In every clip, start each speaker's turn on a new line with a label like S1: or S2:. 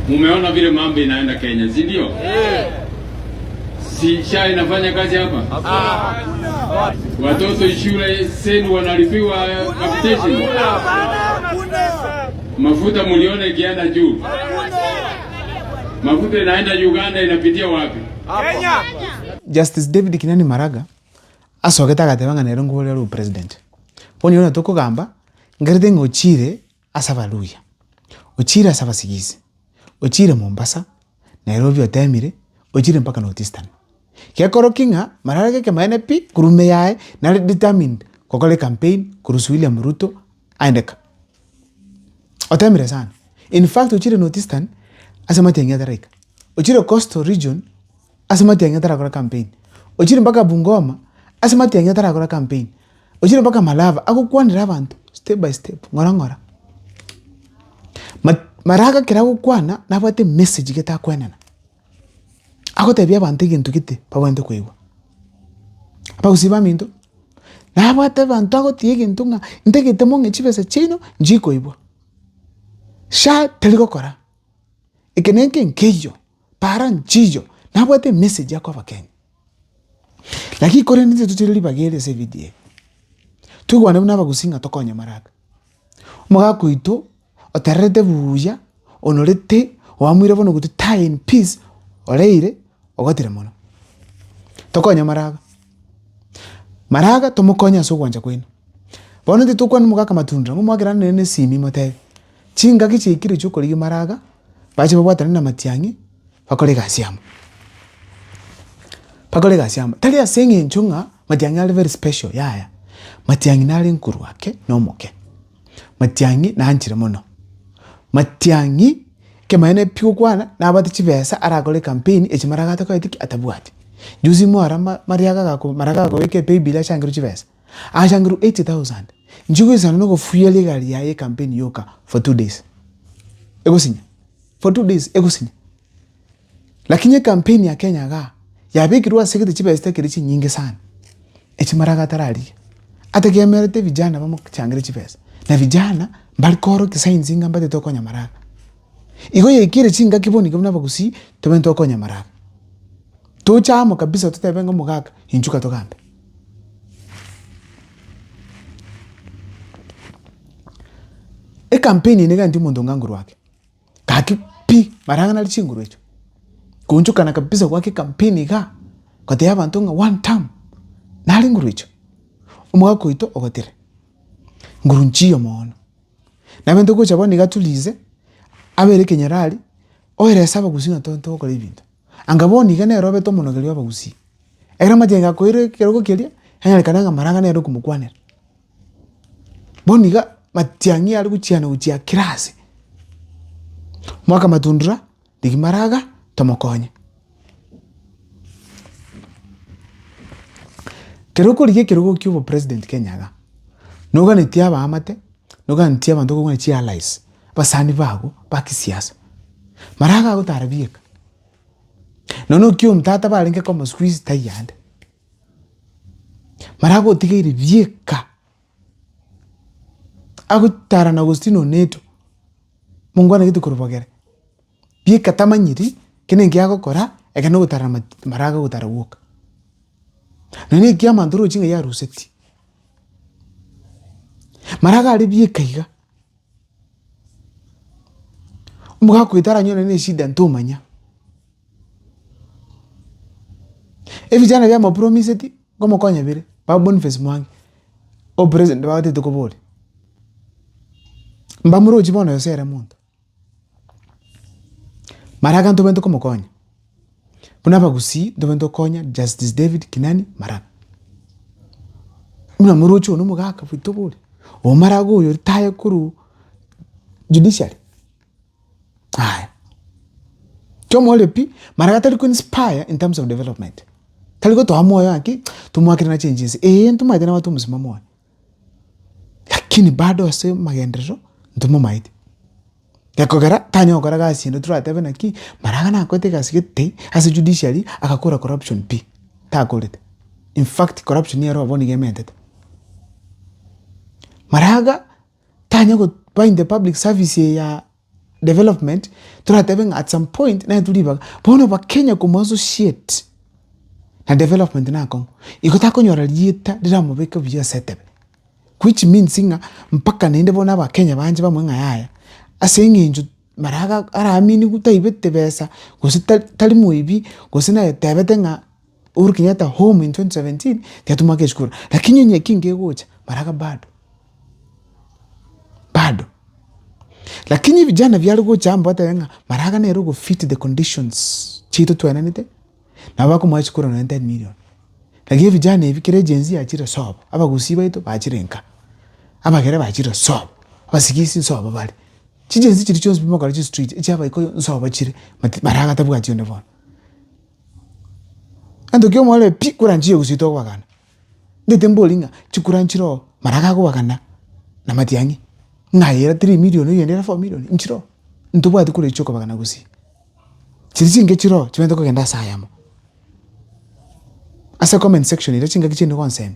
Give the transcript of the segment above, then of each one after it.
S1: Mumeona vile mambo inaenda Kenya, si ndio? Si SHA inafanya kazi hapa? Watoto shule senu wanalipiwa capitation. Mafuta muliona ikienda juu. Mafuta inaenda Uganda inapitia wapi? Kenya.
S2: Justice David Kinani Maraga asogeta gatebanga nero ngole ru president. Poni ona toko gamba ngerede ngochire asavaluya. Ochire asavasigize. Ochire Mombasa, Nairobi otemire, ochire mpaka Northeastern. Kiakoro kinga Maraga ke maene pi kurume yae na determined kokole campaign kurusu William Ruto aendeka. Otemire sana. In fact ochire Northeastern asamati yengia tarika. Ochire Coastal Region asamati yengia tarika campaign. Ochire mpaka Bungoma asamati yengia tarika campaign. Ochire mpaka Malava akukwanira abantu step by step ngora. Maraga kira gukwana nabate message geta kwenana. Ako tebya bantu gintu gite pabwente kwewa. Apa usiba minto. Nabate bantu ako tie gintu nga ntegete monge chibesa chino njiko ibwa. Sha teliko kora. Ikenenke nkeyo para nchiyo nabate message yako abakenya. Laki kore nite tutiri bagere se video. Tugwane buna bagusinga tokonya Maraga. Muga kuito oterete buya onorete wamwire bono guti tie in peace oreire ogotire mono tokonya Maraga tomukonya so gwanja kwenu bono ndi tukwana mugaka matundra mumwagira nene simi mote chinga kichikire chuko ligi Maraga bache babwatana na Matiang'i bakole gasiamu tali asenge nchunga Matiang'i ali very special yaya Matiang'i nali nkuru wake no moke Matiang'i na anchire mono Matiang'i kemaene piko kwana na abati chibesa arakole campaign echimaraga atako etiki atabuati juzi mwara Maraga gako weke pay bila changiru chibesa changiru 80,000 njugo isana no fuya legal ya campaign yoka for 2 days egosinya for 2 days egosinya lakini campaign ya Kenya ga ya bikirwa sekete chibesa kirichi nyingi sana echimaraga tarali atakemerete vijana bamo changiru chibesa na vijana mbalikoro kisainzi ngambate tokonya Maraga igo yekire chinga kiboni kabuna bagusi tobento tokonya Maraga tochamo kabisa tutabenga mugaka inchuka tokambe campaign nega ndi mundu nganguru wake kaki pi Maraga nali chinguru echo kunchuka na kabisa kwake campaign ga kote abantu nga one time nali nguru echo umugaka koito ogotire nguru nchiyo mono na bento ko chaboni gatulize abere kenyarali oire saba kusinga tonto ko libinto angaboni gane robe to monogeli abagusi era majenga ko ire keroko kelia hanya kananga Maraga ne roku mukwanera boniga Matiang'i ali kuchiana uchia kirasi mwaka matundra digi Maraga tomokonye keroko kyubo president Kenya ga noga netia ba amate noga netia bantu ko ne chia allies basani bago bakisiasa Maraga go tarabieka nono kyo mtata balinge ko squeeze tayande Maraga otigire bieka agutara na Agostino Neto mungwana gitu kurubogere bieka tamanyiri kinenge yagokora ekano gutara Maraga gutara woka none kya manduro chinga ya ruseti Maraga ali bieka iga muga kuitara nyone ne shida ntomanya vijana vya mapromiseti ngomo konya bire ba Boniface Mwangi o president ba tete ko bole mbamuro chibona yosera muntu Maraga ntomento komo konya buna bagusi ntomento konya Justice David Kinani Maraga muna murocho no mugaka fito bole o Maraga uyo taye kuru judiciary chomo lepi Maraga tali ku inspire in terms of development tali ko to amoyo aki tumwakira na changes ntumaite na watu msimamo lakini bado ase magendero ntumo maite yakogera tanyo okora gasi ndo turatebe naki Maraga na kote gasigete as judiciary akakora corruption p takolete in fact corruption yero aboni gemented Maraga tanyo go bind the public service ya development turatebe at some point na tuliba bono ba Kenya kuma associate na development na ko ikota konyora lieta dira mubeka bya setebe, which means nga mpaka nende bona ba Kenya banje bamwe ngaya asengenju maraga aramini kutaibete besa gosita tali muibi gosina tebete nga Uhuru Kenyatta home in 2017 tiatumake shukura, lakini nye kinge gocha maraga bado lakini vijana vyali gocha ambata nga maraga nero go fit the conditions chito twenanite na bako mwachukura 90 million, lakini vijana hivi kire jenzi achira sob aba gusiba ito bachirenka aba kire bachira sob basigisi sob bali chijenzi chiri chose bimo kali street ichaba iko sob bachire maraga tabuka chionde bona ando kyo mwale pikura njiye usito wakana ndete mbolinga chikura nchiro maraga ko wakana na matiangi ngayera 3 million yendera 4 million nchiro ntubwa tikure choko wakana gusi chizinge chiro chimendo ko genda sayamo asa comment section ira chinga kichende konsem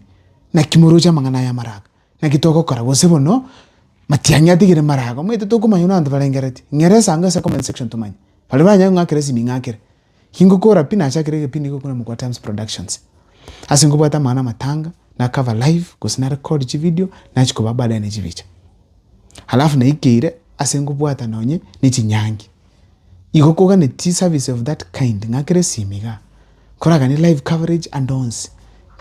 S2: na kimuru cha mangana ya maraga na kitoko kora bosebono matiangi atigire maraga mwete to kumanyuna ndo balengereti ngere sanga sa comment section tumanya bali banya ngakere simi ngakere hingo kora pina chakire pindi ko kuna mukwa Times Productions asingo bata mana matanga na cover live kusina record chi video na chiko babala ne chivicha halafu na ikire asingo bwata nonye ni chinyangi iko koga ne tea service of that kind ngakire simiga kora gani live coverage and ons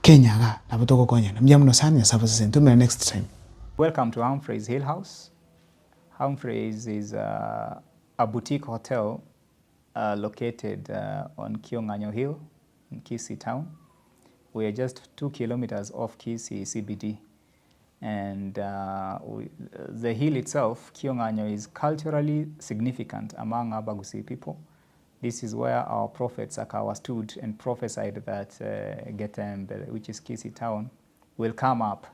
S2: Kenya ga na butoko konya na mjamuno sana ya services sentu me next time.
S3: Welcome to Humphreys Hill House. Humphreys is a boutique hotel located on Kionganyo Hill in Kisii town. We are just 2 kilometers off Kisii CBD. And the hill itself, Kionganyo, is culturally significant among Abagusii people. This is where our prophet Sakawa stood and prophesied that Getembe, which is Kisii town, will come up.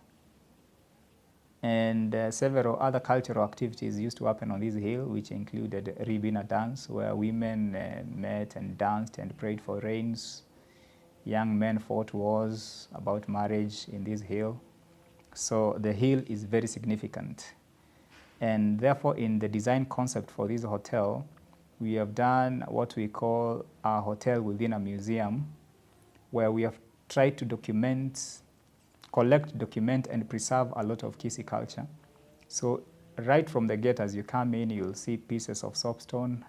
S3: And several other cultural activities used to happen on this hill, which included Ribina dance, where women met and danced and prayed for rains. Young men fought wars about marriage in this hill. So the hill is very significant. And therefore, in the design concept for this hotel, we have done what we call a hotel within a museum, where we have tried to collect, document, and preserve a lot of Kisii culture. So right from the gate as you come in, you'll see pieces of soapstone,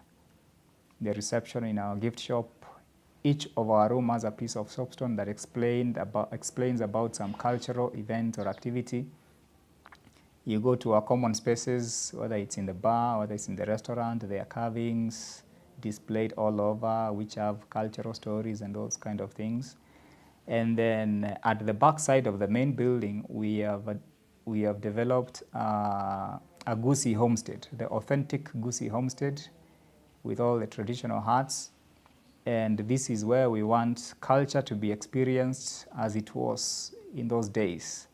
S3: the reception in our gift shop. Each of our room has a piece of soapstone that explains about some cultural event or activity. You go to our common spaces, whether it's in the bar, whether it's in the restaurant, there are carvings displayed all over, which have cultural stories and those kind of things. And then at the back side of the main building, we have developed a Gusii homestead, the authentic Gusii homestead with all the traditional huts. And this is where we want culture to be experienced as it was in those days.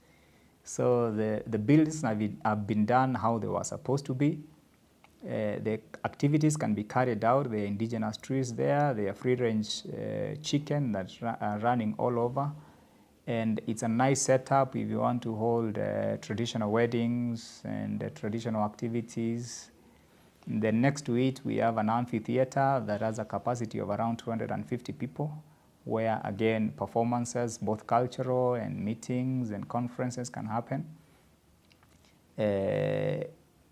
S3: So the buildings have been done how they were supposed to be. The activities can be carried out. There are indigenous trees there. There are free-range chicken that are running all over. And it's a nice setup if you want to hold traditional weddings and traditional activities. Then next to it, we have an amphitheater that has a capacity of around 250 people, where, again, performances, both cultural and meetings and conferences can happen.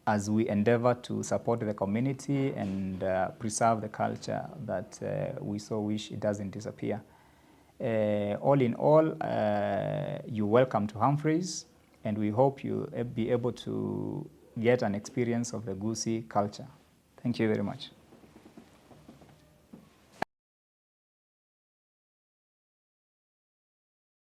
S3: As we endeavor to support the community and preserve the culture that we so wish it doesn't disappear. All in all, you're welcome to Humphreys, and we hope you'll be able to get an experience of the Gusii culture. Thank you very much.